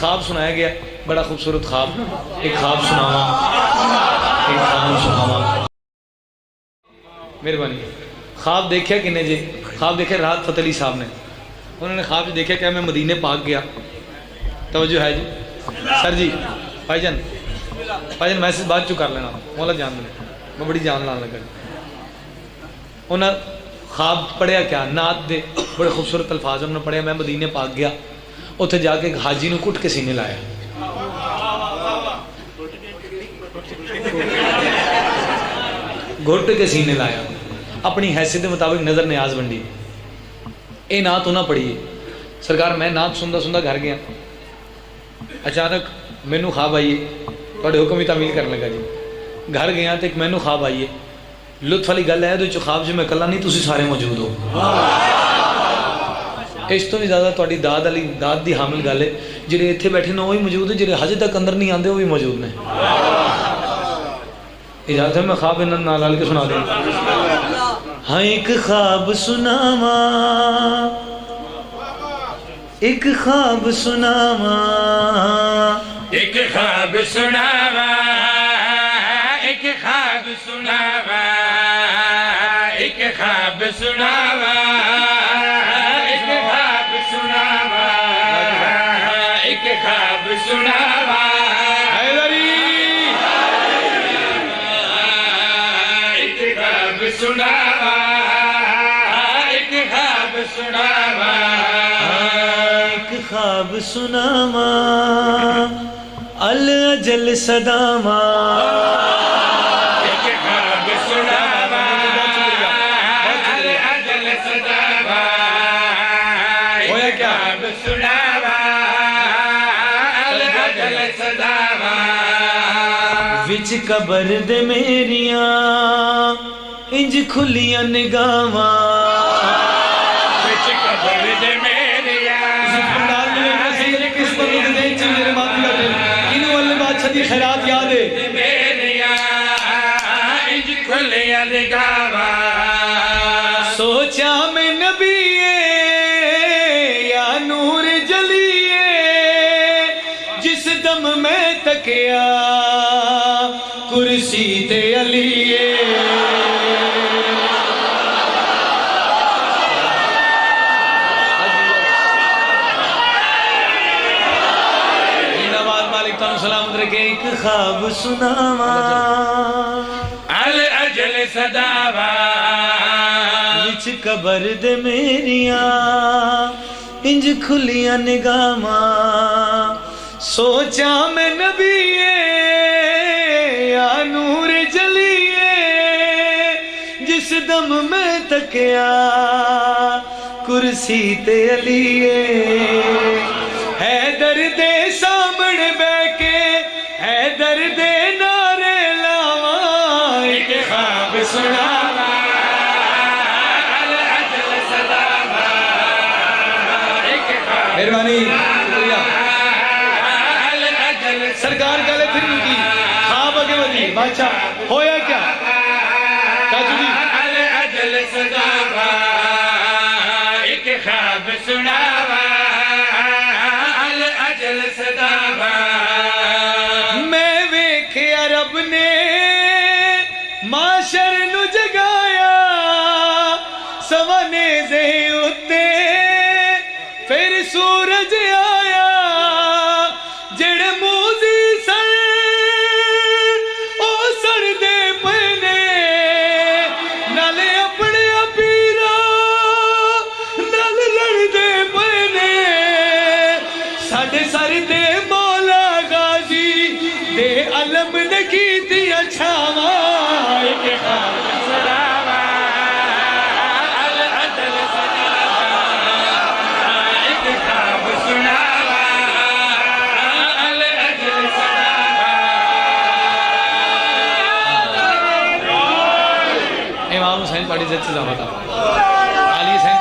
ख्वाब सुनाया गया, बड़ा खूबसूरत ख्वाब। एक ख्वाब सुनावा, एक ख्वाब सुनावा, मेहरबानी। ख्वाब देखा किन्ने जी? ख्वाब देखे राहत फ़तेह अली साहब ने। उन्होंने ख्वाब देखा क्या मैं मदीने पाक गया। तवज्जो है जी सर जी? भाईजान मैसेज बाद चो कर लेना, मौला जान लेना, मैं बड़ी जान लान लगा। उन्हें ख्वाब पढ़िया क्या, नात दे बड़े खूबसूरत अल्फाज उन्होंने पढ़िया, मैं मदीने पाक गया, उत्थे जाके हाजी नूं कुट के सीने लाया, घुट के सीने लाया, अपनी हैसियत के मुताबिक नज़र न्याज वंडी। ये नात उन्हें पढ़ी सरकार। मैं नात सुनता सुनता घर गया, अचानक मैनू ख्वाब आईए, थोड़े हुक्म ही तामील कर लगा जी। घर गया तो एक मैनू ख्वाब आईए, लुत्फ वाली गल है ख्वाब च मैं कला नहीं, तुसी सारे मौजूद हो। इस तो भी ज़्यादा थोड़ी दाद वाली दाद की हामिल गल है, जिहड़े इत्थे बैठे ने वही मौजूद है, जिहड़े हजे तक अंदर नहीं आते वो भी मौजूद ने। इजाजत है मैं ख्वाब इन्होंने नाल लाल के सुना दूँ। हाँ एक ख्वाब सुनावा, एक ख्वाब सुनावा, एक ख्वाब सुनावा, एक ख्वाब सुनावा, एक ख्वाब सुनावा, एक ख्वाब सुनावा, एक ख्वाब सुनावा, एक ख्वाब सुनावा, एक ख्वाब सुनावा, एक ख्वाब सुनावा, अल अजल सदावा, एक ख्वाब सुनावा, अल अजल सदावा, एक ख्वाब सुनावा, अल अजल सदावा, विच कबर दे मेरिया इंज खुलियां निगावा, विच कबर दे मेरिया खैरात याद है मेरिया इंज खुलियां निगावा, सोचा मैं नबी या नूर जलिए, जिस दम मैं तकिया कुर्सी ते अलिए। सलामत रखे। एक ख्वाब सुनावा, अल अजल सदावा, विच कबर दे मेरिया इंज खुलियां निगामा, सोचा मैं नबी या नूर जलिए, जिस दम मैं तकिया कुर्सी ते अलिए। हैदर दे सामने बैके हैदर दे नारे लावा, एक ख्वाब सुनावा, अल अजल सदावा, एक ख्वाब मेहरबानी शुक्रिया अल अजल सरकार। गले फिर की ख्वाब आगे बढ़ी, बादशाह होया क्या काजू जी? अल अजल सदावा, एक ख्वाब सुनावा, अल अजल सदावा, मैं वेख्या रब ने माशर नु जगाया, सवने दे उत्ते फिर सूरज आया, जेड़े मूजी सड़ ओ सड़दे पने, नाले अपने पीरा नाल लड़दे पने, साडे सर दे मौला गाजी दे अलम ने कीती छावा। एक ख्वाब सुनावा, अल अजल सदावा, एक ख्वाब सुनावा, अल अजल सदावा। इमाम हुसैन पाड़ी से जावा था, अली हुसैन